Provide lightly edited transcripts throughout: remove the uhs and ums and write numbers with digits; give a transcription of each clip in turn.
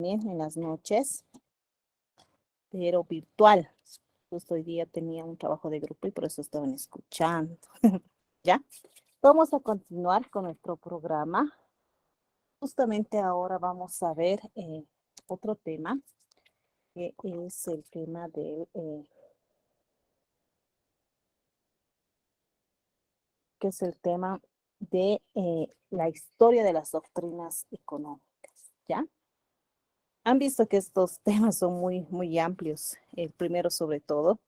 Bien, en las noches, pero virtual. Justo hoy día tenía un trabajo de grupo y por eso estaban escuchando. ¿Ya? Vamos a continuar con nuestro programa. Justamente ahora vamos a ver otro tema, que es el tema que es el tema de la historia de las doctrinas económicas. ¿Ya? Han visto que estos temas son muy amplios. El primero, sobre todo,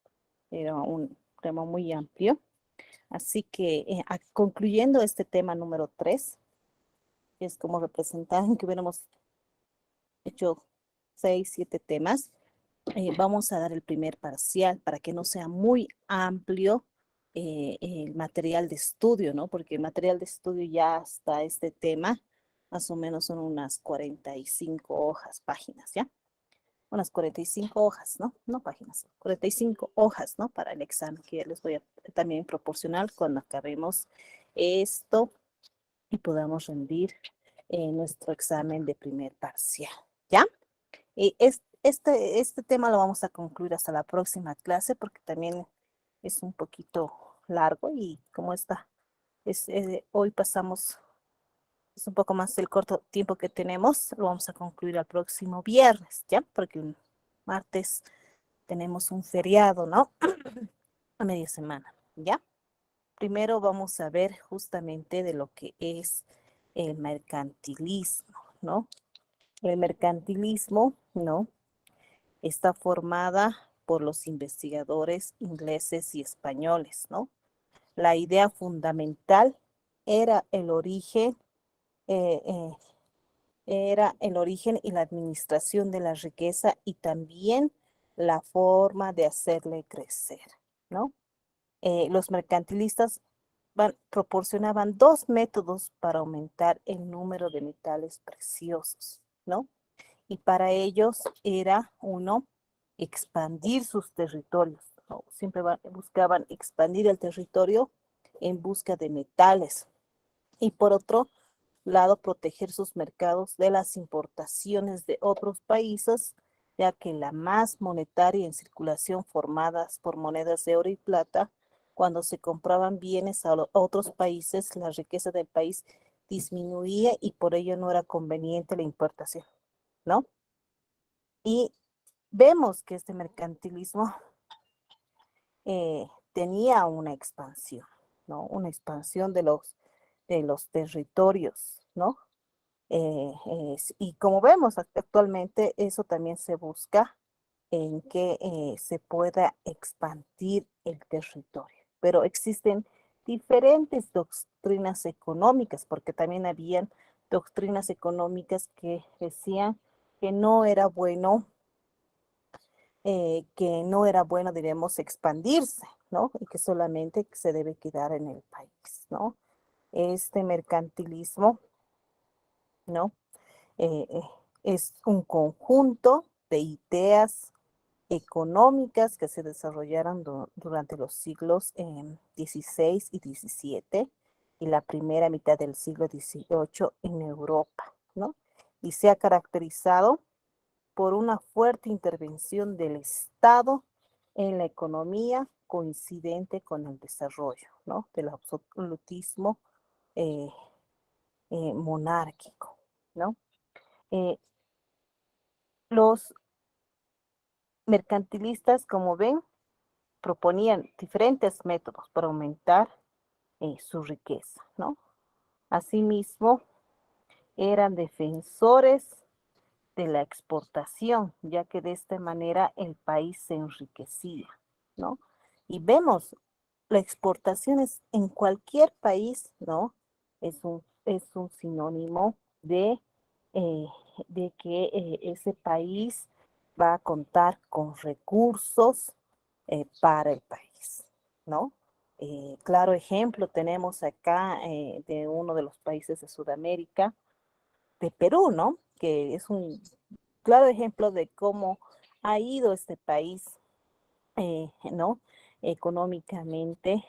era un tema muy amplio. Así que concluyendo este tema número 3, que es como representar que hubiéramos hecho 6, 7 temas, vamos a dar el primer parcial para que no sea muy amplio el material de estudio, ¿no? Porque el material de estudio ya hasta este tema, más o menos son unas 45 hojas, páginas, ¿ya? Unas 45 hojas, ¿no? No páginas, 45 hojas, ¿no? Para el examen, que ya les voy a también proporcionar cuando acabemos esto y podamos rendir nuestro examen de primer parcial, ¿ya? Y este tema lo vamos a concluir hasta la próxima clase porque también es un poquito largo y como está, hoy pasamos, es un poco más del corto tiempo que tenemos, lo vamos a concluir el próximo viernes, ¿ya? Porque el martes tenemos un feriado, ¿no? A media semana, ¿ya? Primero vamos a ver justamente de lo que es el mercantilismo, ¿no? El mercantilismo, ¿no? Está formada por los investigadores ingleses y españoles, ¿no? La idea fundamental era el origen, eh, eh, era el origen y la administración de la riqueza y también la forma de hacerle crecer, ¿no? Los mercantilistas proporcionaban dos métodos para aumentar el número de metales preciosos, ¿no? Y para ellos era uno, expandir sus territorios, ¿no? Siempre buscaban expandir el territorio en busca de metales. Y por otro lado, proteger sus mercados de las importaciones de otros países, ya que la más monetaria en circulación formadas por monedas de oro y plata, cuando se compraban bienes a otros países, la riqueza del país disminuía y por ello no era conveniente la importación, ¿no? Y vemos que este mercantilismo tenía una expansión, ¿no? Una expansión de los territorios, ¿no? Y como vemos actualmente, eso también se busca en que se pueda expandir el territorio. Pero existen diferentes doctrinas económicas, porque también habían doctrinas económicas que decían que no era bueno, debemos expandirse, ¿no? Y que solamente se debe quedar en el país, ¿no? Este mercantilismo, ¿no? eh, eh, es un conjunto de ideas económicas que se desarrollaron durante los siglos XVI y XVII y la primera mitad del siglo XVIII en Europa, ¿no? Y se ha caracterizado por una fuerte intervención del Estado en la economía coincidente con el desarrollo, ¿no? Del absolutismo eh, monárquico, ¿no? Eh, los mercantilistas, como ven, proponían diferentes métodos para aumentar su riqueza, ¿no? Asimismo, eran defensores de la exportación, ya que de esta manera el país se enriquecía, ¿no? Y vemos, la exportación es en cualquier país, ¿no? Es un sinónimo eh, de que ese país va a contar con recursos para el país, ¿no? Claro ejemplo tenemos acá de uno de los países de Sudamérica, de Perú, ¿no? Que es un claro ejemplo de cómo ha ido este país, ¿no? Económicamente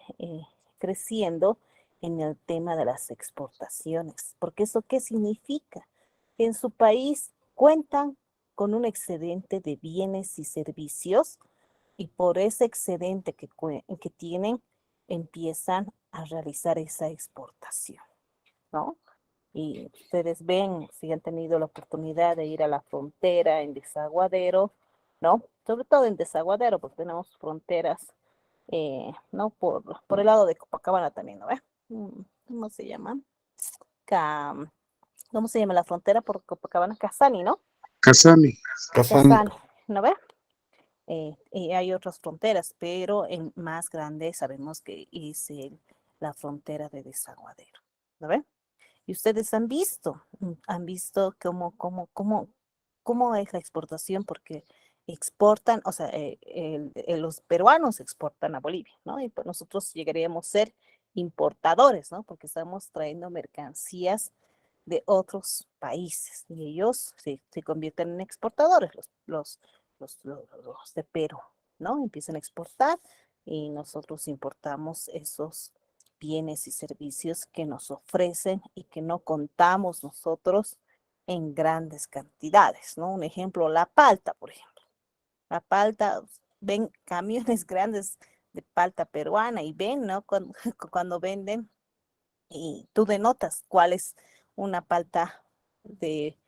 creciendo en el tema de las exportaciones. Porque eso, ¿qué significa? Que en su país cuentan con un excedente de bienes y servicios, y por ese excedente que tienen, empiezan a realizar esa exportación, ¿no? Y ustedes ven, si han tenido la oportunidad de ir a la frontera en Desaguadero, ¿no? Sobre todo en Desaguadero, porque tenemos fronteras, ¿no? Por el lado de Copacabana también, ¿no ve? ¿Cómo se llama? Ca- ¿Cómo se llama la frontera por Copacabana? Casani, ¿no? Casani. Casani. Casani, ¿no ve? Y hay otras fronteras, pero en más grande sabemos que es la frontera de Desaguadero, ¿no ve? Y ustedes han visto cómo es la exportación, porque exportan, o sea, los peruanos exportan a Bolivia, ¿no? Y pues nosotros llegaríamos a ser importadores, ¿no? Porque estamos trayendo mercancías de otros países y ellos se convierten en exportadores, los de Perú, ¿no? Empiezan a exportar y nosotros importamos esos bienes y servicios que nos ofrecen y que no contamos nosotros en grandes cantidades, ¿no? Un ejemplo, la palta, por ejemplo. La palta, ven camiones grandes de palta peruana y ven, ¿no? Cuando venden y tú denotas cuál es una palta de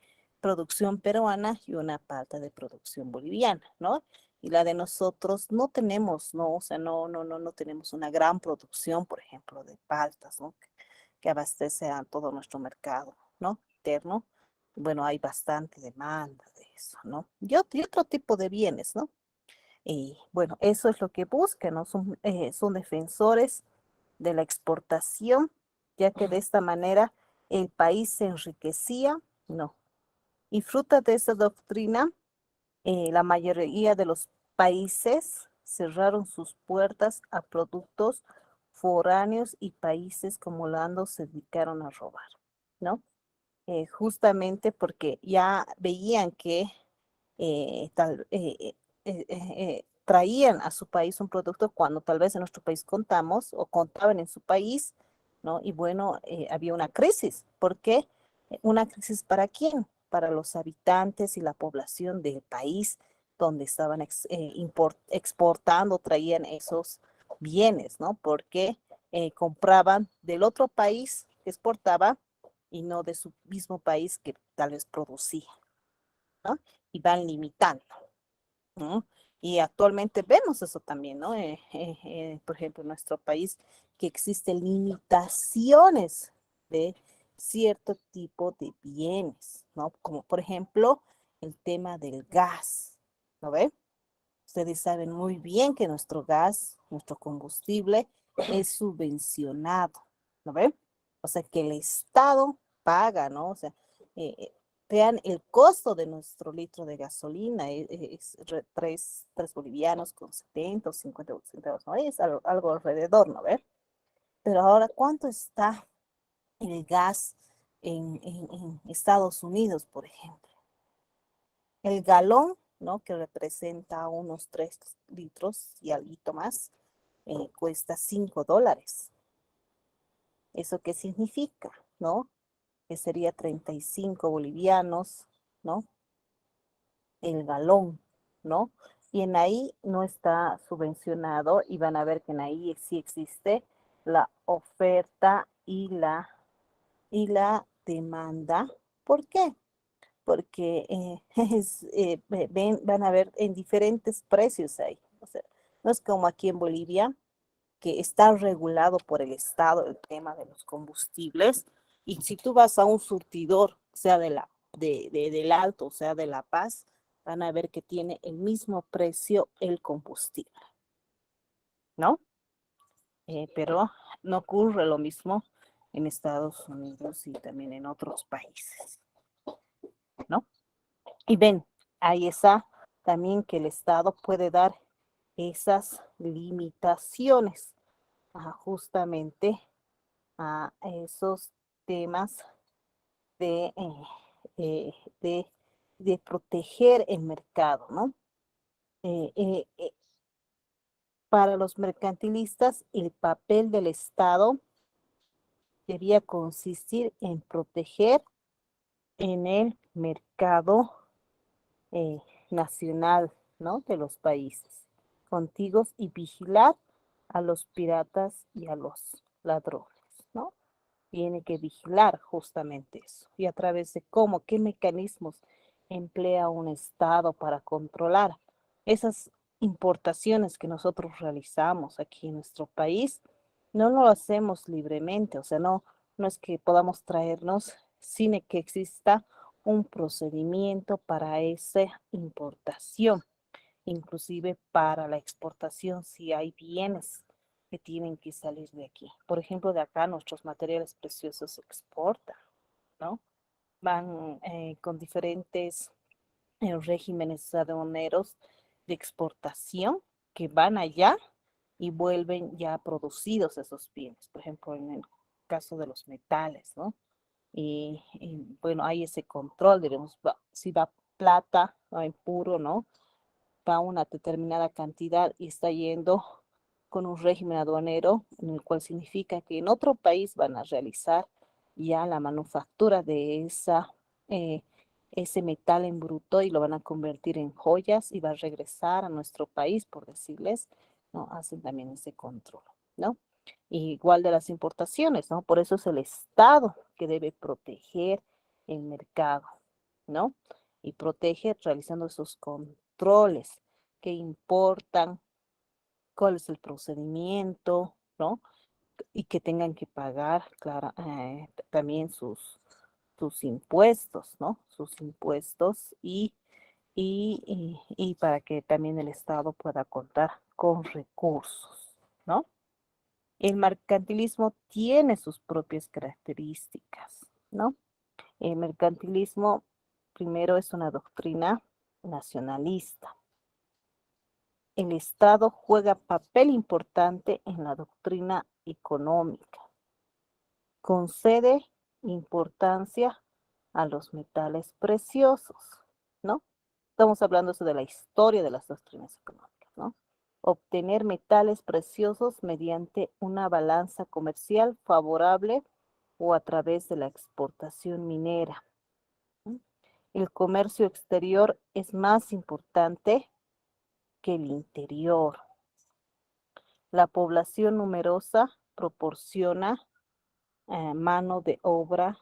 producción peruana y una palta de producción boliviana, ¿no? Y la de nosotros no tenemos, ¿no? O sea, no tenemos una gran producción, por ejemplo, de paltas, ¿no? Que abastece a todo nuestro mercado, ¿no? Interno. Bueno, hay bastante demanda de eso, ¿no? Y otro tipo de bienes, ¿no? Y bueno, eso es lo que buscan, ¿no? Son defensores de la exportación, ya que de esta manera el país se enriquecía, no. Y fruto de esa doctrina, la mayoría de los países cerraron sus puertas a productos foráneos y países como Holanda se dedicaron a robar, ¿no? Justamente porque ya veían que traían a su país un producto cuando tal vez en nuestro país contamos o contaban en su país, ¿no? Y bueno, había una crisis. ¿Por qué? ¿Una crisis para quién? Para los habitantes y la población del país donde estaban exportando, traían esos bienes, ¿no? Porque compraban del otro país que exportaba y no de su mismo país que tal vez producía, ¿no? Y van limitando, ¿no? Y actualmente vemos eso también, ¿no? Por ejemplo, en nuestro país, que existen limitaciones de cierto tipo de bienes, ¿no? Como por ejemplo el tema del gas, ¿no ve? Ustedes saben muy bien que nuestro gas, nuestro combustible, es subvencionado, ¿no ve? O sea, que el Estado paga, ¿no? O sea, eh, eh, vean el costo de nuestro litro de gasolina, es 3 bolivianos con 70 o 50 centavos, ¿no? Es algo alrededor, ¿no ve? Pero ahora, ¿cuánto está el gas en Estados Unidos, por ejemplo? El galón, ¿no? Que representa unos 3 litros y algo más, cuesta $5. ¿Eso qué significa? ¿No? Que sería 35 bolivianos, ¿no? El galón, ¿no? Y en ahí no está subvencionado y van a ver que en ahí sí existe la oferta y la demanda. ¿Por qué? Porque van a ver en diferentes precios ahí. O sea, no es como aquí en Bolivia, que está regulado por el Estado el tema de los combustibles. Y si tú vas a un surtidor, sea del Alto, o sea de La Paz, van a ver que tiene el mismo precio el combustible, ¿no? Pero no ocurre lo mismo en Estados Unidos y también en otros países, ¿no? Y ven, ahí está también que el Estado puede dar esas limitaciones justamente a esos temas de, eh, de, de proteger el mercado, ¿no? Eh, eh, eh, para los mercantilistas, el papel del Estado debía consistir en proteger en el mercado eh, nacional, ¿no? De los países contiguos y vigilar a los piratas y a los ladrones, ¿no? Tiene que vigilar justamente eso. ¿Y a través de cómo, qué mecanismos emplea un Estado para controlar esas importaciones que nosotros realizamos aquí en nuestro país? No lo hacemos libremente, o sea, no es que podamos traernos sin que exista un procedimiento para esa importación, inclusive para la exportación, si hay bienes que tienen que salir de aquí. Por ejemplo, de acá nuestros materiales preciosos se exportan, ¿no? Van con diferentes regímenes aduaneros de exportación que van allá y vuelven ya producidos esos bienes. Por ejemplo, en el caso de los metales, ¿no? Bueno, hay ese control, digamos, si va plata, ¿no? En puro, ¿no? Va una determinada cantidad y está yendo con un régimen aduanero, en el cual significa que en otro país van a realizar ya la manufactura de eh, ese metal en bruto y lo van a convertir en joyas y va a regresar a nuestro país, por decirles, ¿no? Hacen también ese control, ¿no? Igual de las importaciones, ¿no? Por eso es el Estado que debe proteger el mercado, ¿no? Y protege realizando esos controles que importan, cuál es el procedimiento, ¿no? Y que tengan que pagar, claro, también sus impuestos, ¿no? Sus impuestos y para que también el Estado pueda contar con recursos, ¿no? El mercantilismo tiene sus propias características, ¿no? El mercantilismo, primero, es una doctrina nacionalista. El Estado juega papel importante en la doctrina económica. Concede importancia a los metales preciosos, ¿no? Estamos hablando de la historia de las doctrinas económicas, ¿no? Obtener metales preciosos mediante una balanza comercial favorable o a través de la exportación minera. ¿No? El comercio exterior es más importante que el interior. La población numerosa proporciona mano de obra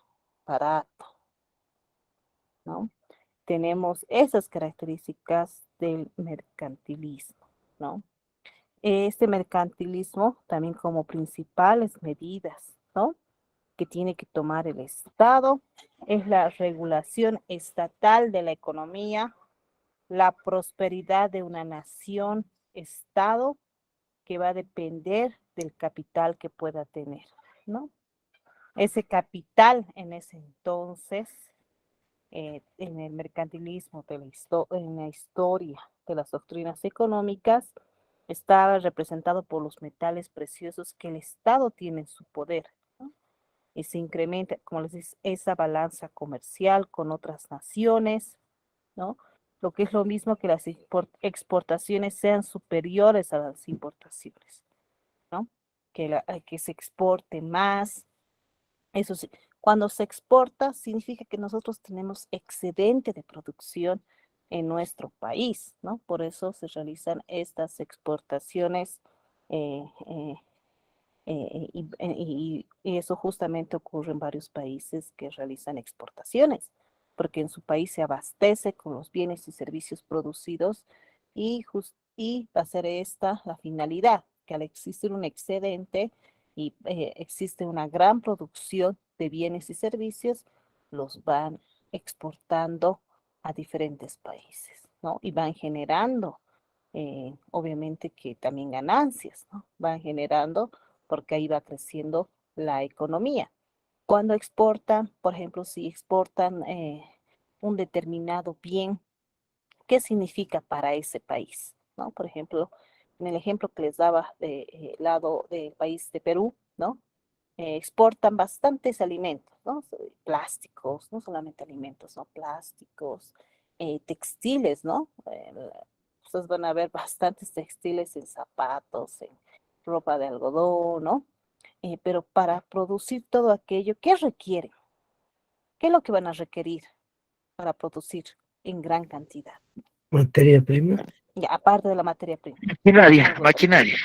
barata, ¿no? Tenemos esas características del mercantilismo, ¿no? Este mercantilismo también como principales medidas, ¿no? Que tiene que tomar el Estado es la regulación estatal de la economía, la prosperidad de una nación, Estado, que va a depender del capital que pueda tener, ¿no? Ese capital en ese entonces, en el mercantilismo, en la historia de las doctrinas económicas, estaba representado por los metales preciosos que el Estado tiene en su poder, ¿no? Y se incrementa, como les dice, esa balanza comercial con otras naciones, ¿no? Lo que es lo mismo que las exportaciones sean superiores a las importaciones, ¿no? Que se exporte más. Eso sí, cuando se exporta, significa que nosotros tenemos excedente de producción en nuestro país, ¿no? Por eso se realizan estas exportaciones eh, eh, y eso justamente ocurre en varios países que realizan exportaciones, porque en su país se abastece con los bienes y servicios producidos y va a ser esta la finalidad, que al existir un excedente y existe una gran producción de bienes y servicios, los van exportando a diferentes países, ¿no? Y van generando, obviamente que también ganancias, ¿no? Van generando porque ahí va creciendo la economía. Cuando exportan, por ejemplo, si exportan un determinado bien, ¿qué significa para ese país? ¿No? Por ejemplo, en el ejemplo que les daba del lado del país de Perú, ¿no? Exportan bastantes alimentos, ¿no? Plásticos, no solamente alimentos, ¿no? Plásticos, textiles, ¿no? Ustedes van a ver bastantes textiles en zapatos, en ropa de algodón, ¿no? Pero para producir todo aquello, ¿qué requieren? ¿Qué es lo que van a requerir para producir? en gran cantidad. Materia prima. Ya, aparte de la materia prima. Maquinaria, Algo también. maquinaria.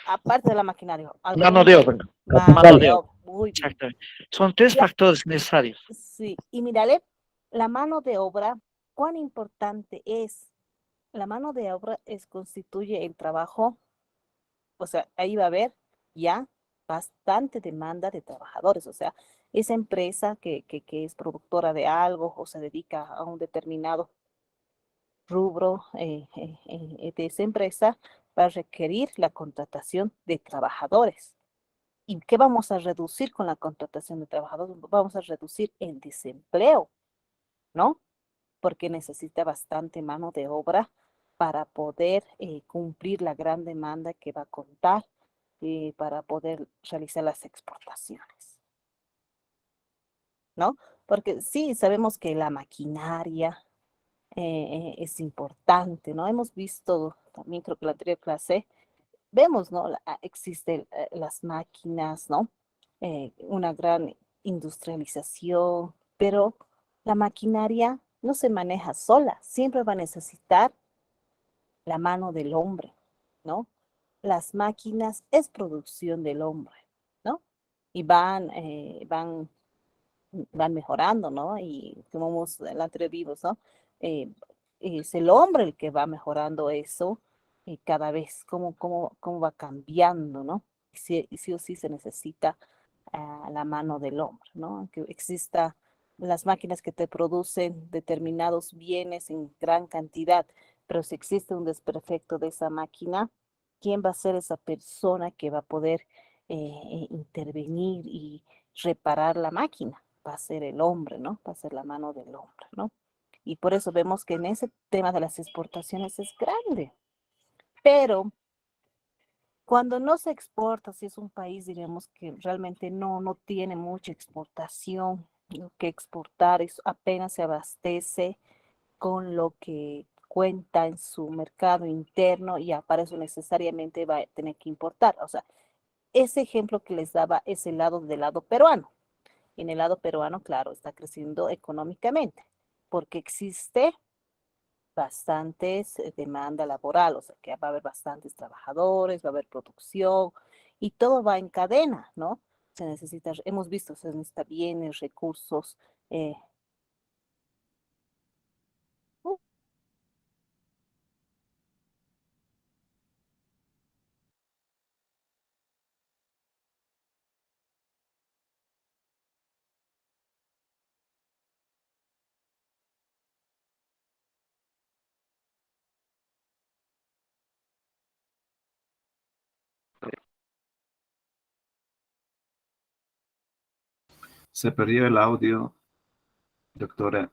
Aparte de la maquinaria. Mano de obra. Mano Mano de de obra. obra. Muy bien. Exactamente. Son tres Ya, factores necesarios. sí. Y mírale, la mano de obra, ¿cuán importante es? La mano de obra constituye el trabajo, o sea, ahí va a haber ya bastante demanda de trabajadores, o sea, esa empresa que es productora de algo o se dedica a un determinado rubro de esa empresa va a requerir la contratación de trabajadores. ¿Y qué vamos a reducir con la contratación de trabajadores? Vamos a reducir el desempleo, ¿no? Porque necesita bastante mano de obra para poder cumplir la gran demanda que va a contar para poder realizar las exportaciones, ¿no? Porque sí, sabemos que la maquinaria es importante, ¿no? Hemos visto, también creo que la anterior clase, vemos, ¿no? Existen las máquinas, ¿no? Una gran industrialización, pero la maquinaria no se maneja sola, siempre va a necesitar la mano del hombre, ¿no? Las máquinas es producción del hombre, ¿no? Y van mejorando, ¿no? Y como hemos el anterior vimos, ¿no? Eh, es el hombre el que va mejorando eso cada vez, cómo va cambiando, ¿no? Y sí o sí se necesita la mano del hombre, ¿no? Aunque exista las máquinas que te producen determinados bienes en gran cantidad, pero si existe un desperfecto de esa máquina, ¿quién va a ser esa persona que va a poder intervenir y reparar la máquina? Va a ser el hombre, ¿no? Va a ser la mano del hombre, ¿no? Y por eso vemos que en ese tema de las exportaciones es grande. Pero cuando no se exporta, si es un país, diríamos que realmente no tiene mucha exportación, lo que exportar es, apenas se abastece con lo que cuenta en su mercado interno y ya para eso necesariamente va a tener que importar. O sea, ese ejemplo que les daba es el lado del lado peruano. En el lado peruano, claro, está creciendo económicamente porque existe bastantes demanda laboral, o sea que va a haber bastantes trabajadores, va a haber producción y todo va en cadena, ¿no? Se necesita, hemos visto, se necesita bienes, recursos. eh, Se perdió el audio, doctora.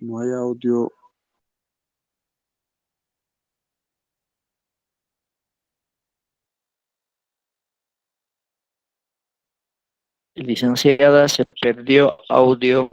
No hay audio. Licenciada, se perdió audio.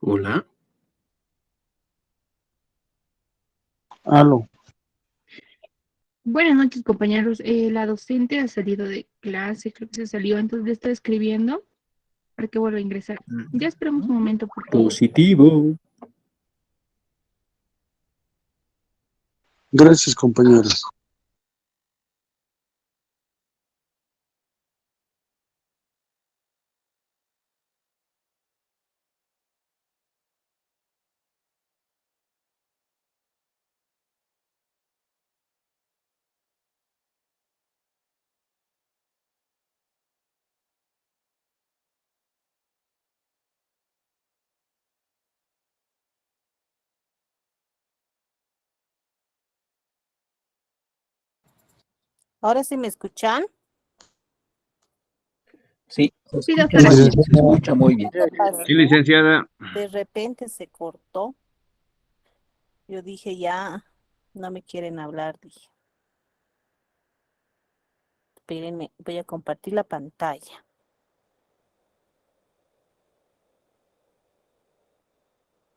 Hola. Aló. Buenas noches, compañeros. La docente ha salido de clase, creo que se salió, entonces le estoy escribiendo para que vuelva a ingresar. Ya esperamos un momento, por favor. Positivo. Gracias, compañeros. Ahora sí me escuchan. Sí, Sí, doctora. Sí, se escucha muy bien. ¿Qué pasó? Sí, licenciada. De repente se cortó. Yo dije, ya no me quieren hablar, dije. Espérenme, voy a compartir la pantalla.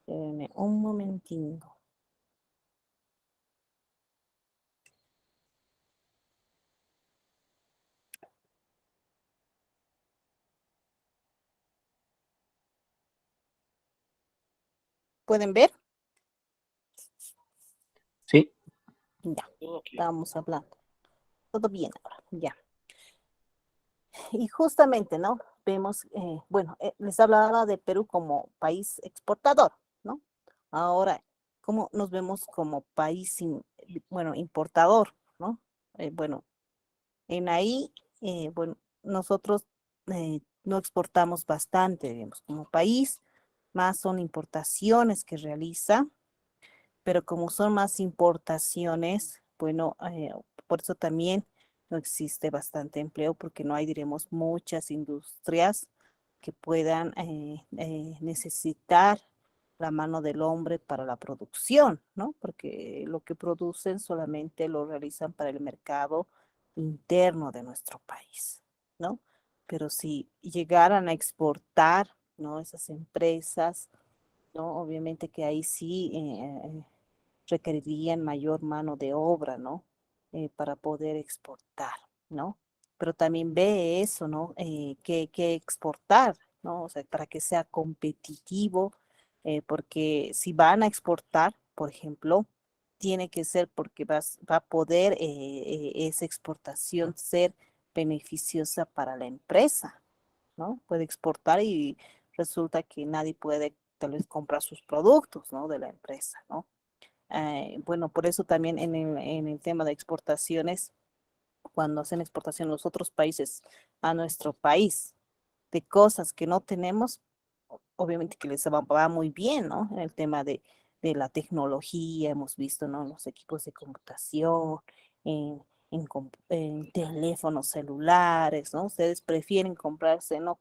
Espérenme un momentito. ¿Pueden ver? Sí, Ya, estábamos hablando. Todo bien ahora, ya. Y justamente, ¿no? Vemos, bueno, les hablaba de Perú como país exportador, ¿no? Ahora, ¿cómo nos vemos como país, bueno, importador, ¿no? Bueno, en ahí, bueno, nosotros no exportamos bastante, digamos, como país, más son importaciones que realiza, pero como son más importaciones, bueno, por eso también no existe bastante empleo, porque no hay, diremos, muchas industrias que puedan necesitar la mano del hombre para la producción, ¿no? Porque lo que producen solamente lo realizan para el mercado interno de nuestro país, ¿no? Pero si llegaran a exportar, ¿no? Esas empresas, ¿no? Obviamente que ahí sí requerirían mayor mano de obra, ¿no? Para poder exportar, ¿no? Pero también ve eso, ¿no? Que exportar, ¿no? O sea, para que sea competitivo, porque si van a exportar, por ejemplo, tiene que ser porque va a poder esa exportación ser beneficiosa para la empresa, ¿no? Puede exportar y resulta que nadie puede tal vez comprar sus productos, ¿no? De la empresa, ¿no? Bueno, por eso también en el tema de exportaciones, cuando hacen exportación los otros países a nuestro país de cosas que no tenemos, obviamente que les va muy bien, ¿no? En el tema de la tecnología, hemos visto, ¿no? Los equipos de computación, en teléfonos celulares, ¿no? Ustedes prefieren comprarse, no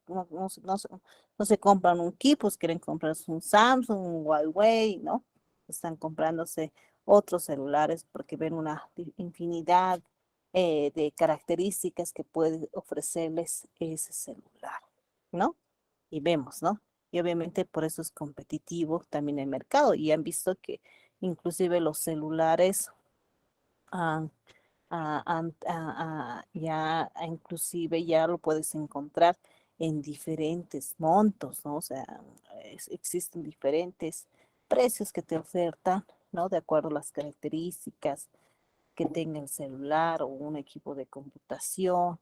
se compran un equipo, pues quieren comprarse un Samsung, un Huawei, ¿no? Están comprándose otros celulares porque ven una infinidad de características que puede ofrecerles ese celular, ¿no? Y vemos, ¿no? Y obviamente por eso es competitivo también el mercado. Y han visto que inclusive los celulares han, ya inclusive ya lo puedes encontrar en diferentes montos, ¿no? O sea, existen diferentes precios que te ofertan, ¿no? De acuerdo a las características que tenga el celular o un equipo de computación,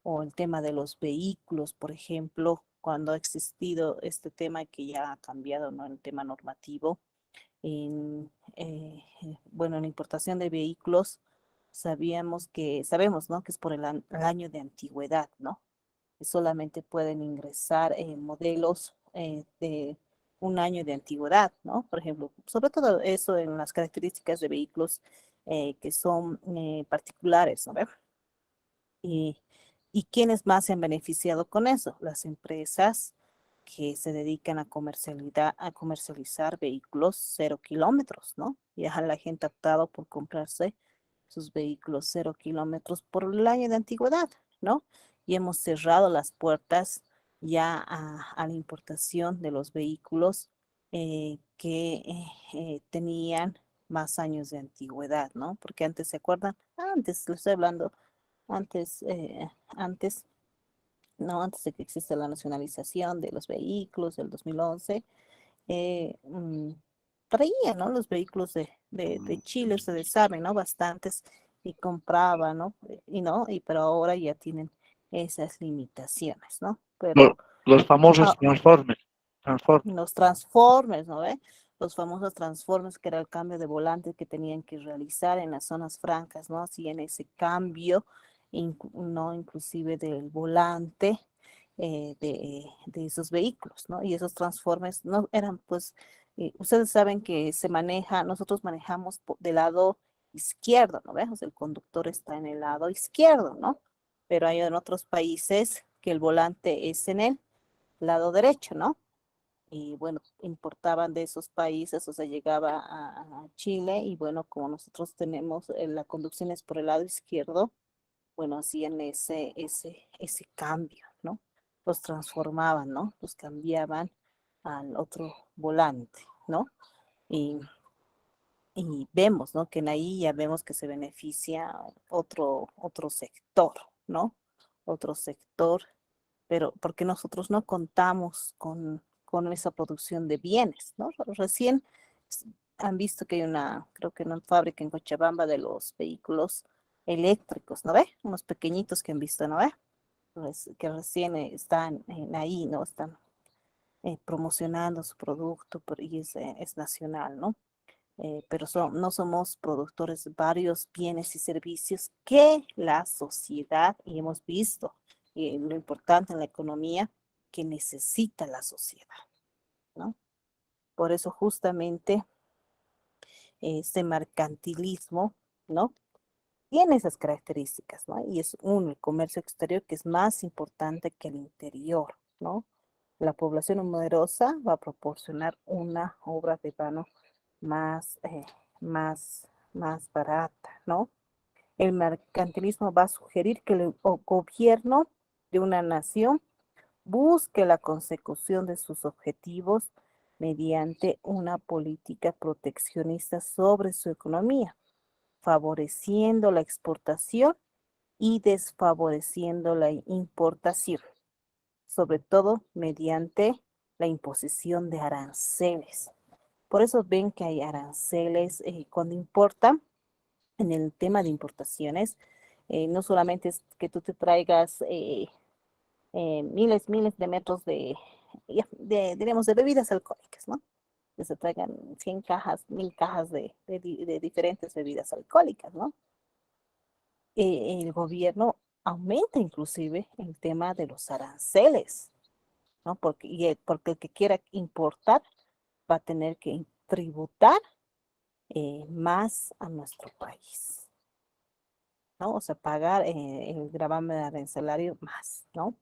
o el tema de los vehículos, por ejemplo, cuando ha existido este tema que ya ha cambiado, ¿no? El tema normativo. Bueno, en la importación de vehículos sabemos, ¿no? Que es por el año de antigüedad, ¿no? Que solamente pueden ingresar modelos de un año de antigüedad, ¿no? Por ejemplo, sobre todo eso en las características de vehículos que son particulares, ¿no? Y, ¿Y quiénes más se han beneficiado con eso? Las empresas que se dedican a comercializar vehículos 0 kilómetros, ¿no? Ya la gente ha optado por comprarse sus vehículos 0 kilómetros por el año de antigüedad, ¿no? Y hemos cerrado las puertas ya a la importación de los vehículos que tenían más años de antigüedad, ¿no? Porque antes, ¿se acuerdan? Antes, les estoy hablando, antes, no, antes de que exista la nacionalización de los vehículos del 2011, eh, mm, traía, ¿no? Los vehículos de Chile, ustedes saben, ¿no? Bastantes y compraba, ¿no? Pero ahora ya tienen esas limitaciones, ¿no? Lo- Pero Los famosos ah, Transformers. Transformers. los transformes, ¿no ve? Los famosos transformes que era el cambio de volante que tenían que realizar en las zonas francas, ¿no? Hacían ese cambio, ¿no? Inclusive del volante de esos vehículos, ¿no? Y esos transformes no eran, pues, ustedes saben que se maneja, nosotros manejamos del lado izquierdo, ¿no ves? O sea, el conductor está en el lado izquierdo, ¿no? Pero hay en otros países que el volante es en el lado derecho, ¿no? Y bueno, importaban de esos países, o sea, llegaba a Chile y bueno, como nosotros tenemos la conducción es por el lado izquierdo, bueno, hacían ese cambio, ¿no? Los transformaban, ¿no? Los cambiaban al otro volante, ¿no? Y, y vemos, ¿no? Que en ahí ya vemos que se beneficia otro sector, ¿no? Otro sector, pero porque nosotros no contamos con esa producción de bienes, ¿no? Recién han visto que hay creo que una fábrica en Cochabamba de los vehículos eléctricos, ¿no ve? Unos pequeñitos que han visto, ¿no ve? Que recién están ahí, ¿no? Están promocionando su producto y es nacional, ¿no? Pero no somos productores de varios bienes y servicios que la sociedad, y hemos visto lo importante en la economía, que necesita la sociedad, ¿no? Por eso justamente este mercantilismo, ¿no? Tiene esas características, ¿no? Y es el comercio exterior que es más importante que el interior, ¿no? La población numerosa va a proporcionar una obra de mano más, más barata, ¿no? El mercantilismo va a sugerir que el gobierno de una nación busque la consecución de sus objetivos mediante una política proteccionista sobre su economía, favoreciendo la exportación y desfavoreciendo la importación, sobre todo mediante la imposición de aranceles. Por eso ven que hay aranceles cuando importan, en el tema de importaciones, no solamente es que tú te traigas miles de metros diríamos, de bebidas alcohólicas, ¿no? Que se traigan 100 cajas, 1000 cajas de diferentes bebidas alcohólicas, ¿no? El gobierno aumenta inclusive el tema de los aranceles, ¿no? Porque el que quiera importar va a tener que tributar más a nuestro país, ¿no? O sea, pagar el gravamen arancelario más, ¿no?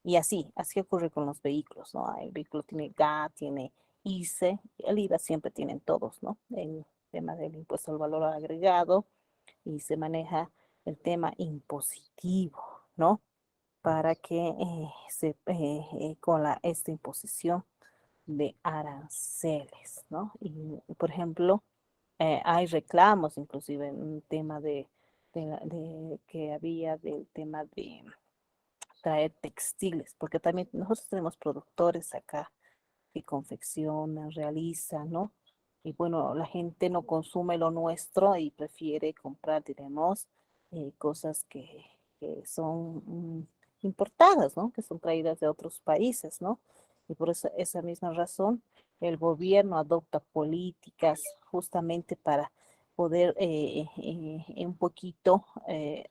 Y así ocurre con los vehículos, ¿no? El vehículo tiene GAT, tiene ICE, el IVA siempre tienen todos, ¿no? El tema del impuesto al valor agregado y se maneja el tema impositivo, ¿no? Para que con esta imposición de aranceles, ¿no? Y, por ejemplo, hay reclamos, inclusive en un tema que había del tema de traer textiles, porque también nosotros tenemos productores acá que confeccionan, realizan, ¿no? Y bueno, la gente no consume lo nuestro y prefiere comprar, diremos, cosas que son importadas, ¿no? Que son traídas de otros países, ¿no? Y por esa misma razón, el gobierno adopta políticas justamente para poder un poquito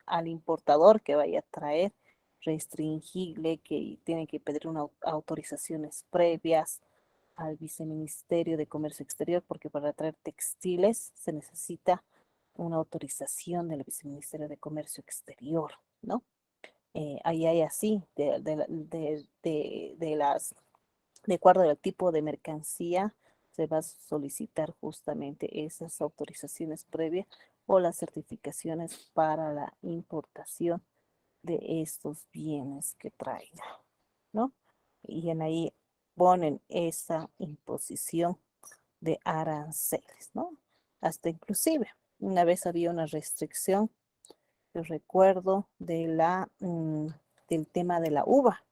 al importador que vaya a traer, restringirle, que tiene que pedir unas autorizaciones previas al Viceministerio de Comercio Exterior, porque para traer textiles se necesita una autorización del Viceministerio de Comercio Exterior, ¿no? Ahí hay así, de acuerdo al tipo de mercancía, se va a solicitar justamente esas autorizaciones previas o las certificaciones para la importación de estos bienes que traiga, ¿no? Y en ahí ponen esa imposición de aranceles, ¿no? Hasta inclusive, una vez había una restricción, yo recuerdo, del tema de la uva.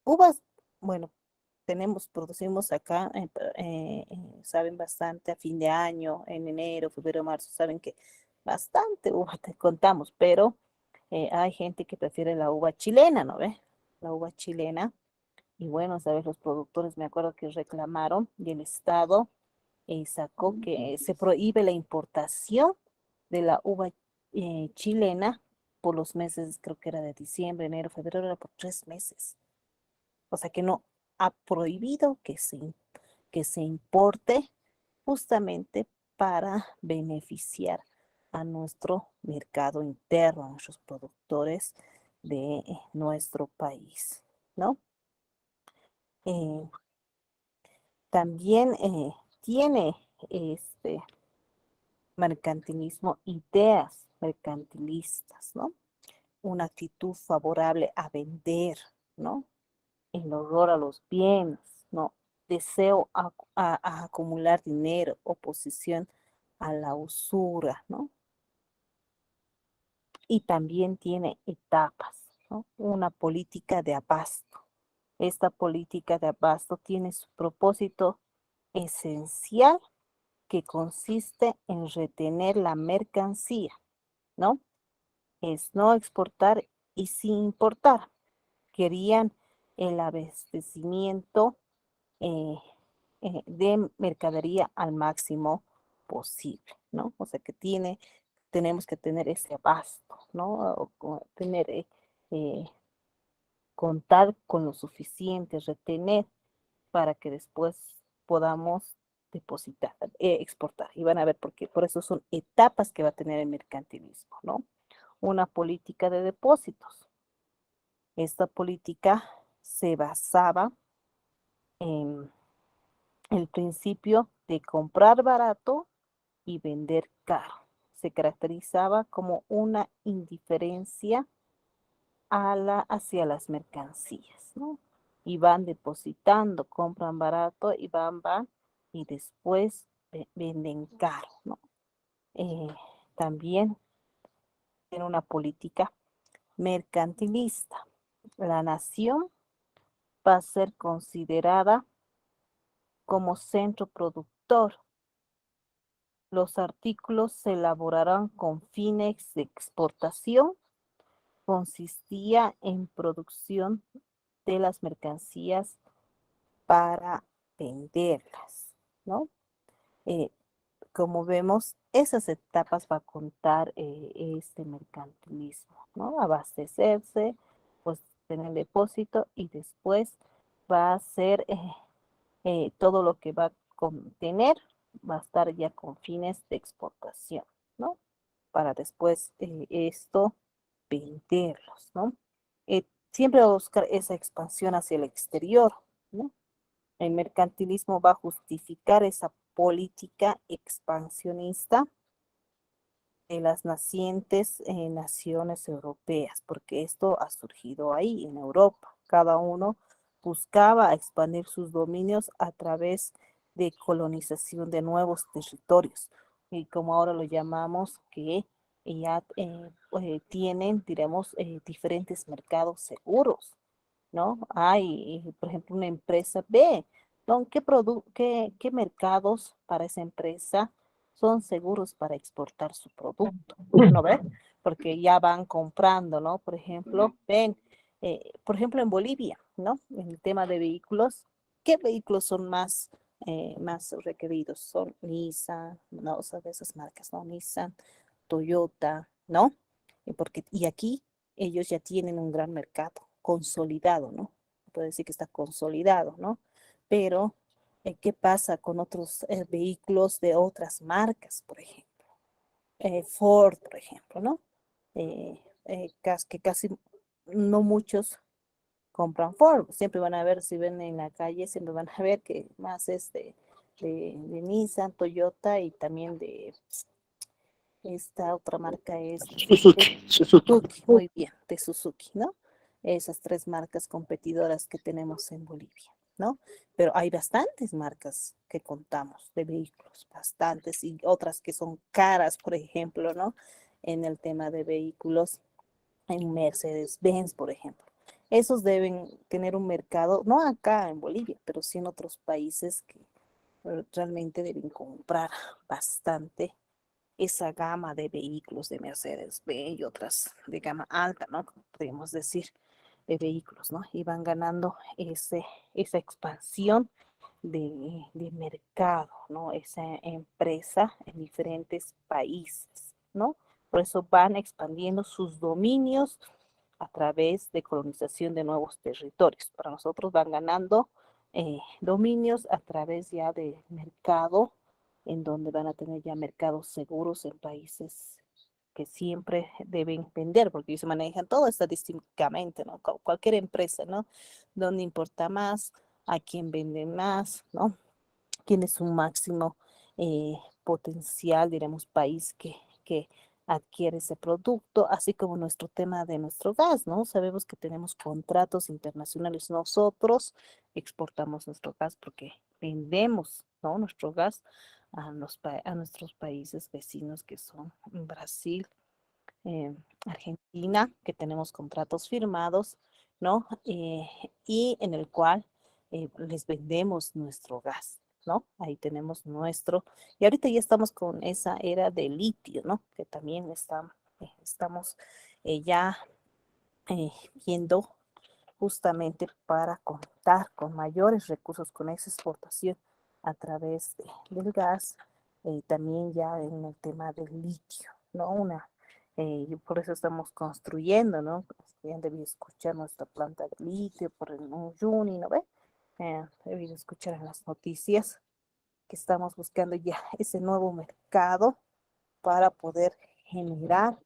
Uvas, bueno, producimos acá, saben bastante a fin de año, en enero, febrero, marzo, saben que bastante uva te contamos, pero hay gente que prefiere la uva chilena, ¿no ve? La uva chilena. Y bueno, sabes, los productores me acuerdo que reclamaron y el Estado sacó que se prohíbe la importación de la uva chilena por los meses, creo que era de diciembre, enero, febrero, era por 3 meses. O sea que no ha prohibido que se importe justamente para beneficiar a nuestro mercado interno, a nuestros productores de nuestro país, ¿no? Eh, También tiene este mercantilismo ideas mercantilistas, ¿no? Una actitud favorable a vender, ¿no? El horror a los bienes, ¿no? Deseo a acumular dinero, oposición a la usura, ¿no? Y también tiene etapas, ¿no? Una política de abasto. Esta política de abasto tiene su propósito esencial que consiste en retener la mercancía, ¿no? Es no exportar y sin importar. Querían el abastecimiento eh, de mercadería al máximo posible, ¿no? O sea que tenemos que tener ese abasto, ¿no? Tener, eh, contar con lo suficiente, retener para que después podamos depositar, exportar. Y van a ver por eso son etapas que va a tener el mercantilismo, ¿no? Una política de depósitos. Esta política se basaba en el principio de comprar barato y vender caro. Se caracterizaba como una indiferencia hacia las mercancías, ¿no? Y van depositando, compran barato y van, y después venden caro, ¿no? Eh, También tiene una política mercantilista. La nación va a ser considerada como centro productor. Los artículos se elaborarán con fines de exportación. Consistía en producción de las mercancías para venderlas, ¿no? Eh, Como vemos, esas etapas va a contar este mercantilismo, ¿no? Abastecerse, pues tener depósito y después va a ser todo lo que va a contener, va a estar ya con fines de exportación, ¿no? Para después esto venderlos, ¿no? Siempre va a buscar esa expansión hacia el exterior, ¿no? El mercantilismo va a justificar esa política expansionista de las nacientes naciones europeas, porque esto ha surgido ahí en Europa. Cada uno buscaba expandir sus dominios a través de colonización de nuevos territorios, y como ahora lo llamamos, que ya tienen, diremos, diferentes mercados seguros, ¿no? Hay, por ejemplo, una empresa B, ¿no? ¿Qué mercados para esa empresa son seguros para exportar su producto? ¿No ves? Porque ya van comprando, ¿no? Por ejemplo, por ejemplo, en Bolivia, ¿no? En el tema de vehículos, ¿qué vehículos son más requeridos? Son Nissan, ¿no? O sea, de esas marcas, ¿no? Nissan, Toyota, ¿no? Y aquí ellos ya tienen un gran mercado consolidado, ¿no? Puede decir que está consolidado, ¿no? Pero, ¿qué pasa con otros vehículos de otras marcas, por ejemplo? Ford, por ejemplo, ¿no? Que casi no muchos compran Ford. Siempre van a ver, si ven en la calle, siempre van a ver que más es de Nissan, Toyota y también de esta otra marca es Suzuki. Suzuki, muy bien, de Suzuki, ¿no? Esas tres marcas competidoras que tenemos en Bolivia. ¿no? Pero hay bastantes marcas que contamos de vehículos, bastantes, y otras que son caras, por ejemplo, ¿no? En el tema de vehículos, en Mercedes-Benz, por ejemplo. Esos deben tener un mercado, no acá en Bolivia, pero sí en otros países que realmente deben comprar bastante esa gama de vehículos de Mercedes-Benz y otras de gama alta, ¿no? Podríamos decir, de vehículos, ¿no? Y van ganando esa expansión de mercado, ¿no? Esa empresa en diferentes países, ¿no? Por eso van expandiendo sus dominios a través de colonización de nuevos territorios. Para nosotros van ganando dominios a través ya de mercado, en donde van a tener ya mercados seguros en países que siempre deben vender, porque ellos se manejan todo estadísticamente, ¿no? Cualquier empresa, ¿no? Dónde importa más, a quién vende más, ¿no? Quién es un máximo potencial, diremos, país que adquiere ese producto, así como nuestro tema de nuestro gas, ¿no? Sabemos que tenemos contratos internacionales. Nosotros exportamos nuestro gas porque vendemos, ¿no? Nuestro gas a nuestros países vecinos que son Brasil, eh, Argentina, que tenemos contratos firmados, ¿no? Y en el cual les vendemos nuestro gas, ¿no? Ahí tenemos nuestro, y ahorita ya estamos con esa era de litio, ¿no? Que también estamos ya eh, viendo justamente para contar con mayores recursos, con esa exportación a través del gas, también ya en el tema del litio, ¿no? Y por eso estamos construyendo, ¿no? Ya han debido escuchar nuestra planta de litio por el Uyuni, ¿no ve? He debido escuchar en las noticias que estamos buscando ya ese nuevo mercado para poder generar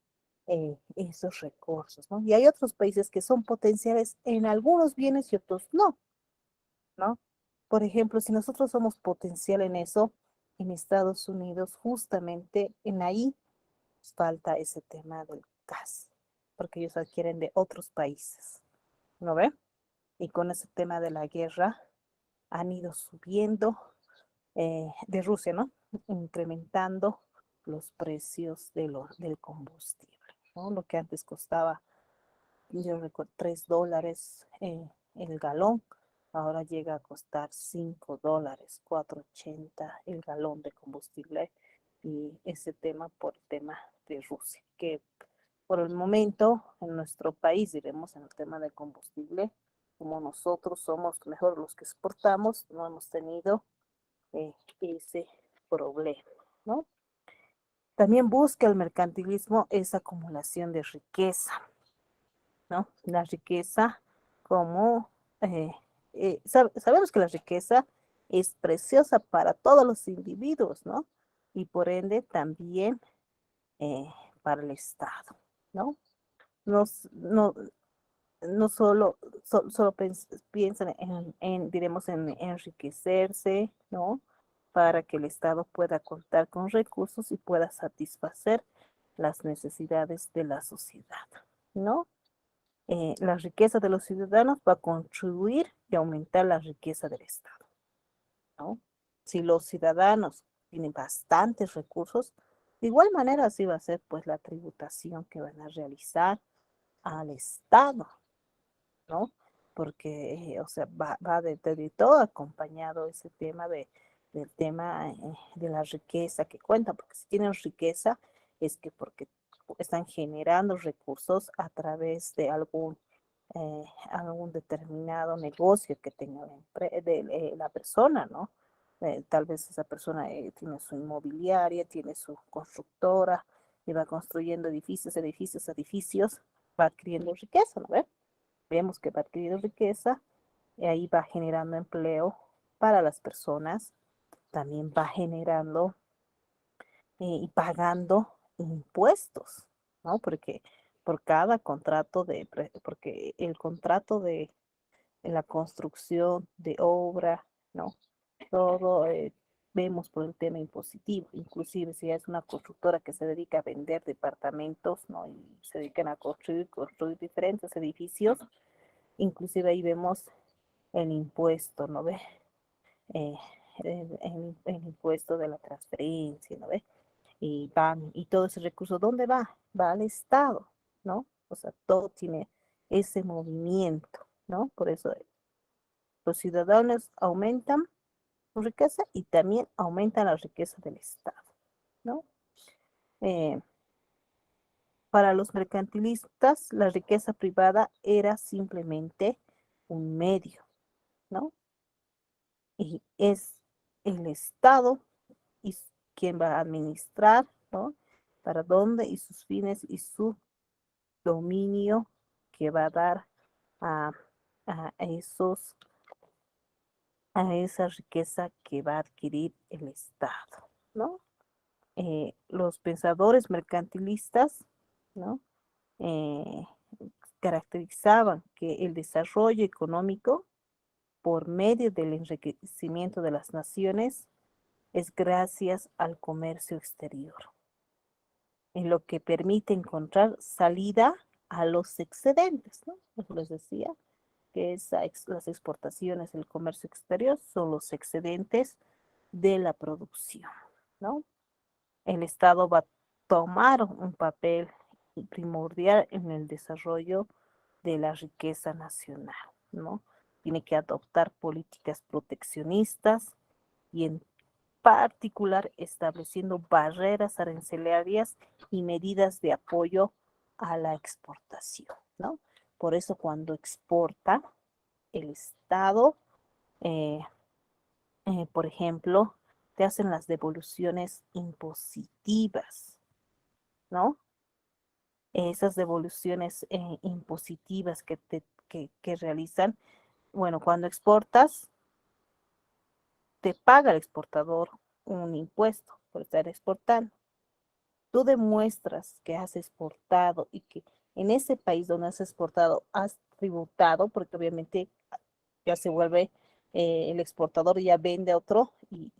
esos recursos, ¿no? Y hay otros países que son potenciales en algunos bienes y otros no, ¿no? Por ejemplo, si nosotros somos potencial en eso, en Estados Unidos, justamente en ahí falta ese tema del gas, porque ellos adquieren de otros países, ¿no ve? Y con ese tema de la guerra han ido subiendo de Rusia, ¿no? Incrementando los precios del combustible, ¿no? Lo que antes costaba, yo recuerdo, $3 el galón, ahora llega a costar $5, 4.80 el galón de combustible. Y ese tema por tema de Rusia, que por el momento en nuestro país, diremos, en el tema de combustible, como nosotros somos mejor los que exportamos, no hemos tenido ese problema, ¿no? También busca el mercantilismo esa acumulación de riqueza, ¿no? La riqueza como, sabemos que la riqueza es preciosa para todos los individuos, ¿no? Y por ende también eh, para el Estado, ¿no? No, no solo piensan diremos, en enriquecerse, ¿no? Para que el Estado pueda contar con recursos y pueda satisfacer las necesidades de la sociedad, ¿no? La riqueza de los ciudadanos va a contribuir y aumentar la riqueza del Estado, ¿no? Si los ciudadanos tienen bastantes recursos, de igual manera así va a ser pues la tributación que van a realizar al Estado, ¿no? Porque, o sea, va de todo acompañado ese tema del tema de la riqueza que cuenta, porque si tienen riqueza es que porque están generando recursos a través de algún determinado negocio que tenga la persona, ¿no? Tal vez esa persona tiene su inmobiliaria, tiene su constructora y va construyendo edificios, edificios, edificios, va adquiriendo riqueza, ¿no? Vemos que va adquiriendo riqueza y ahí va generando empleo para las personas, también va generando y pagando impuestos, ¿no? Porque por cada contrato porque el contrato de la construcción de obra, ¿no? Todo vemos por el tema impositivo, inclusive si es una constructora que se dedica a vender departamentos, ¿no? Y se dedican a construir diferentes edificios, inclusive ahí vemos el impuesto, ¿no ve? Eh, el impuesto de la transferencia, ¿no ve? Y todo ese recurso, ¿dónde va? Va al Estado, ¿no? O sea, todo tiene ese movimiento, ¿no? Por eso los ciudadanos aumentan su riqueza y también aumenta la riqueza del Estado, ¿no? Eh, para los mercantilistas, la riqueza privada era simplemente un medio, ¿no? Y es el Estado y quien va a administrar, ¿no? Para dónde y sus fines y su dominio que va a dar a, esos, a esa riqueza que va a adquirir el Estado, ¿no? Los pensadores mercantilistas, ¿no? Eh, caracterizaban que el desarrollo económico por medio del enriquecimiento de las naciones es gracias al comercio exterior, en lo que permite encontrar salida a los excedentes, ¿no? Como les decía, que las exportaciones, el comercio exterior son los excedentes de la producción, ¿no? El Estado va a tomar un papel primordial en el desarrollo de la riqueza nacional, ¿no? Tiene que adoptar políticas proteccionistas y en particular estableciendo barreras arancelarias y medidas de apoyo a la exportación, ¿no? Por eso cuando exporta el Estado, eh, por ejemplo, te hacen las devoluciones impositivas, ¿no? Esas devoluciones impositivas que realizan, bueno, cuando exportas, te paga el exportador un impuesto por estar exportando. Tú demuestras que has exportado y que en ese país donde has exportado has tributado, porque obviamente ya se vuelve el exportador y ya vende a otro y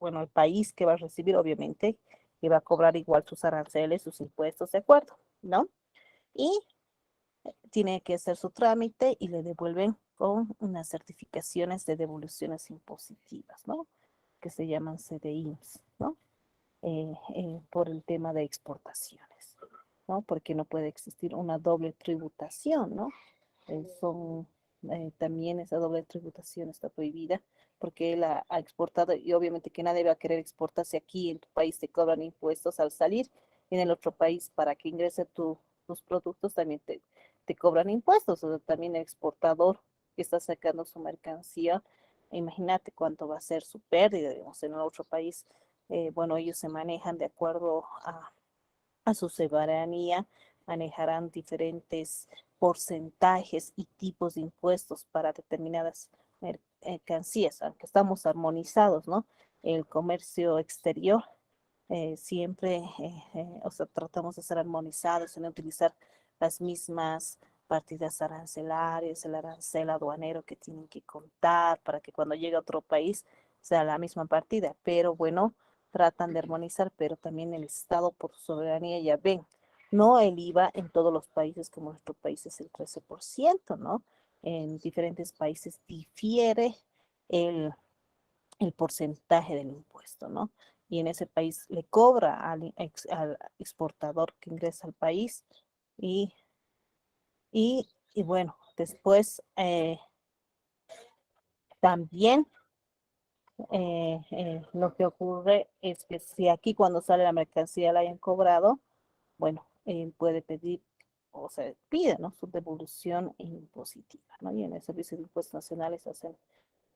bueno, el país que va a recibir obviamente que va a cobrar igual sus aranceles, sus impuestos, de acuerdo, ¿no? Y tiene que hacer su trámite y le devuelven con unas certificaciones de devoluciones impositivas, ¿no? Que se llaman CDIs, ¿no? Por el tema de exportaciones, ¿no? Porque no puede existir una doble tributación, ¿no? También esa doble tributación está prohibida porque él ha exportado y obviamente que nadie va a querer exportarse aquí en tu país, te cobran impuestos al salir y en el otro país para que ingrese tus productos también te cobran impuestos, o sea, también el exportador que está sacando su mercancía, imagínate cuánto va a ser su pérdida, digamos, en el otro país. Bueno, ellos se manejan de acuerdo a su soberanía, manejarán diferentes porcentajes y tipos de impuestos para determinadas mercancías, aunque estamos armonizados, ¿no? El comercio exterior siempre, o sea, tratamos de ser armonizados en utilizar las mismas partidas arancelarias, el arancel aduanero que tienen que contar para que cuando llegue a otro país sea la misma partida, pero bueno, tratan de armonizar, pero también el Estado por soberanía ya ven, no el IVA en todos los países como nuestro país es el 13%, ¿no? En diferentes países difiere el, el porcentaje del impuesto, ¿no? Y en ese país le cobra al exportador que ingresa al país y, y bueno, después también lo que ocurre es que si aquí cuando sale la mercancía la hayan cobrado, bueno, puede pedir, o sea, pide, ¿no? Su devolución impositiva, ¿no? Y en el Servicio de Impuestos Nacionales hacen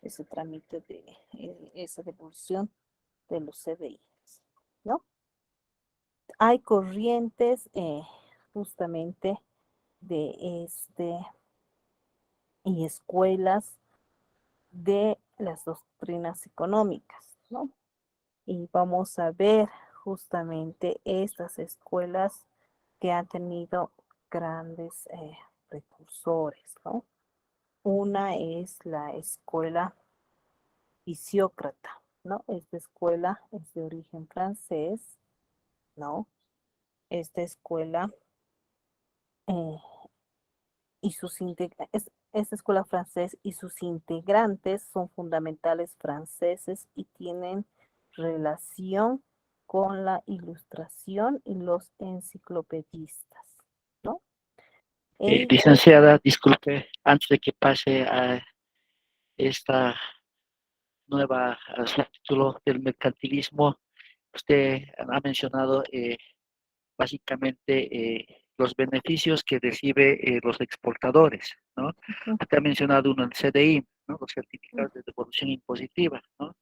ese trámite de esa devolución de los CDI, ¿no? Hay corrientes justamente de y escuelas de las doctrinas económicas, ¿no? Y vamos a ver justamente estas escuelas que han tenido grandes precursores, ¿no? Una es la escuela fisiócrata, ¿no? Esta escuela es de origen francés, ¿no? Esta escuela eh, y sus esta escuela francés y sus integrantes son fundamentales franceses y tienen relación con la ilustración y los enciclopedistas, ¿no? Ellos, Licenciada, disculpe, antes de que pase a esta nueva subtítulo del mercantilismo, usted ha mencionado básicamente los beneficios que recibe los exportadores, ¿no? Usted ha mencionado uno, el CDI, ¿no? Los certificados de devolución impositiva, ¿no?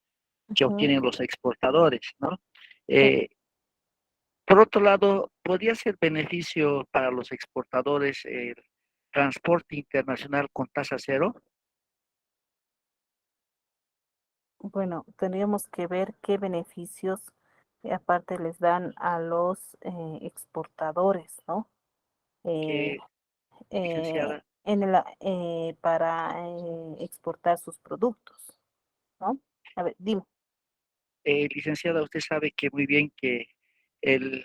Que obtienen los exportadores, ¿no? Eh, por otro lado, ¿podría ser beneficio para los exportadores el transporte internacional con tasa cero? bueno, tendríamos que ver qué beneficios aparte les dan a los exportadores, ¿no? Eh, Licenciada, para exportar sus productos, ¿no? A ver, dime. licenciada, usted sabe que muy bien que el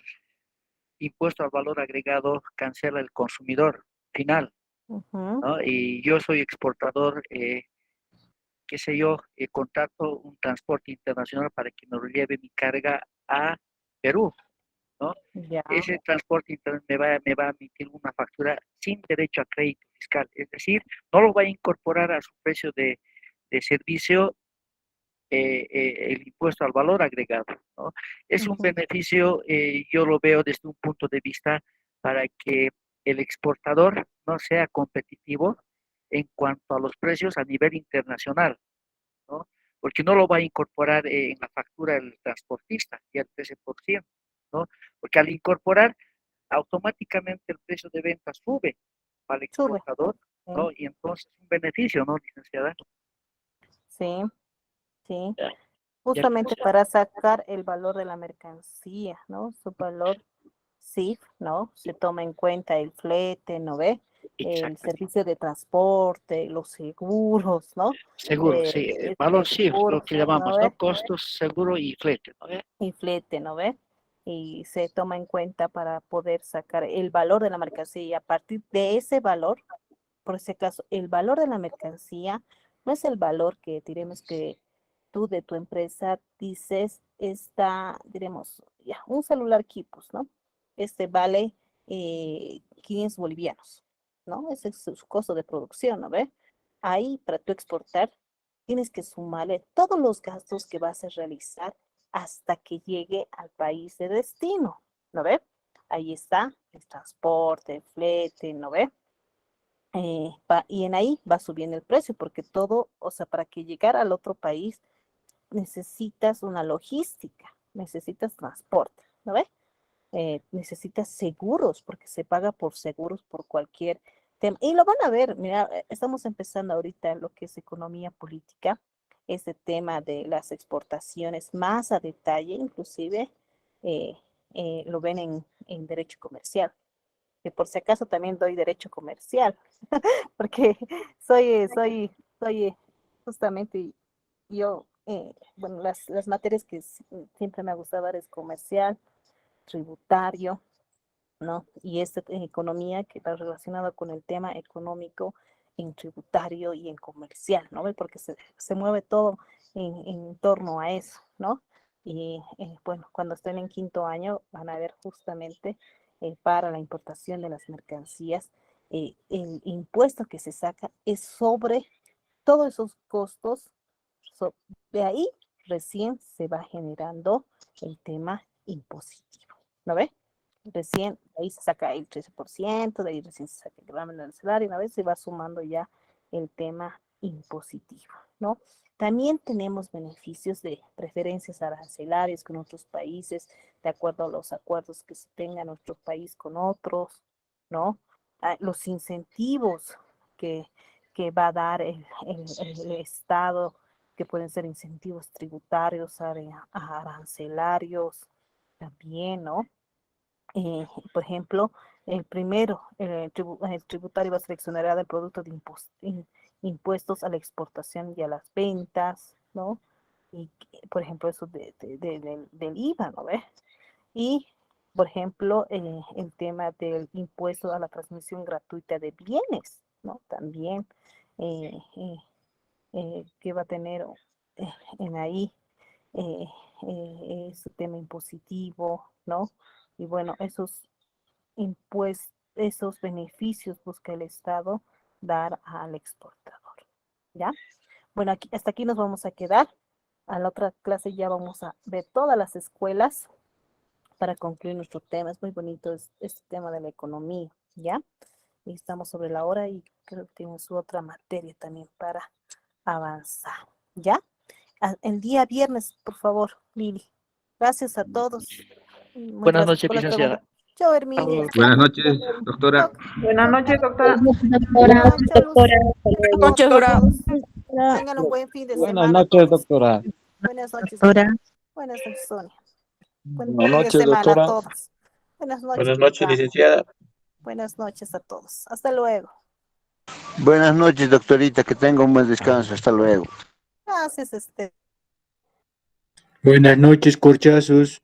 impuesto al valor agregado cancela el consumidor final, Ujú, ¿no? Y yo soy exportador, qué sé yo, contrato un transporte internacional para que me lleve mi carga a Perú, ¿no? ya, Ese transporte internacional me va a emitir una factura sin derecho a crédito fiscal, es decir, no lo va a incorporar a su precio de servicio el impuesto al valor agregado, ¿no? Es un ujú, beneficio, yo lo veo desde un punto de vista para que el exportador no sea competitivo en cuanto a los precios a nivel internacional, ¿no? Porque no lo va a incorporar en la factura del transportista y al 13%, ¿no? Porque al incorporar, automáticamente el precio de venta sube al sube. exportador, Sí, ¿no? Y entonces un beneficio, ¿no, licenciada? sí, sí. Ya, ya, Justamente licenciada. para sacar el valor de la mercancía, ¿no? Su valor CIF, ¿no? Se toma en cuenta el flete, ¿no ve? El Exacto. servicio de transporte, los seguros, ¿no? Seguro, sí. Valor shift, lo Seguros, que ¿no llamamos, ¿no? ve? Costos, seguro y flete, ¿no? Y flete, ¿no ve? Y se toma en cuenta para poder sacar el valor de la mercancía. Y a partir de ese valor, por ese caso, el valor de la mercancía no es el valor que diremos que tú de tu empresa dices, está, diremos, ya, un celular Quipus, ¿no? Este vale 500 bolivianos, ¿no? Ese es su costo de producción, ¿no ve? Ahí, para tú exportar, tienes que sumarle todos los gastos que vas a realizar hasta que llegue al país de destino, ¿no ve? Ahí está el transporte, el flete, ¿no ve? Y en ahí va subiendo el precio, porque todo, o sea, para que llegar al otro país necesitas una logística, necesitas transporte, ¿no ves? Necesitas seguros, porque se paga por seguros por cualquier tema. Y lo van a ver, mira, estamos empezando ahorita en lo que es economía política, este tema de las exportaciones más a detalle, inclusive eh, lo ven en derecho comercial, que por si acaso también doy derecho comercial porque soy justamente yo, bueno, las materias que siempre me ha gustado dar es comercial, tributario, ¿no? Y esta economía que va relacionada con el tema económico en tributario y en comercial, ¿no? Porque se mueve todo en torno a eso, ¿no? Y bueno, cuando estén en quinto año van a ver justamente para la importación de las mercancías, el impuesto que se saca es sobre todos esos costos. So, de ahí recién se va generando el tema impositivo, ¿no ve? Recién ahí se saca el 13%, de ahí recién se saca el gravamen arancelario, una vez se va sumando ya el tema impositivo, ¿no? También tenemos beneficios de preferencias arancelarias con otros países, de acuerdo a los acuerdos que se tenga nuestro país con otros, ¿no? Los incentivos que, que va a dar el Estado, que pueden ser incentivos tributarios, arancelarios, también, ¿no? Por ejemplo, el primero, el tributario va a ser exonerado del producto de impuestos a la exportación y a las ventas, ¿no? Y, por ejemplo, eso del IVA, ¿no ves? Y, por ejemplo, el tema del impuesto a la transmisión gratuita de bienes, ¿no? También que va a tener en ahí su tema impositivo, ¿no? Y bueno, esos impuestos, esos beneficios busca el Estado dar al exportador, ¿ya? Bueno, aquí, hasta aquí nos vamos a quedar. A la otra clase ya vamos a ver todas las escuelas para concluir nuestro tema. Es muy bonito este tema de la economía, ¿ya? Y estamos sobre la hora y creo que tienen su otra materia también para avanzar, ¿ya? El día viernes, por favor, Lili. Gracias a todos. Muy Buenas gracias noches, por las licenciada. preguntas. Chao, Herminia. Chao. Buenas noches, doctora. Buenas noches, doctora. Chao, Luz. Noches, doctora. Tengan un buen fin de Buenas semana noches, todos. doctora. Buenas noches. Doctora. Buenas noches, Sonia. Buen Buenas fin de noches, semana a doctora. todos. Buenas noches. Buenas noches, Ricardo. licenciada. Buenas noches a todos. Hasta luego. Buenas noches, doctorita, que tenga un buen descanso. Hasta luego. Gracias, Buenas noches, corchazos.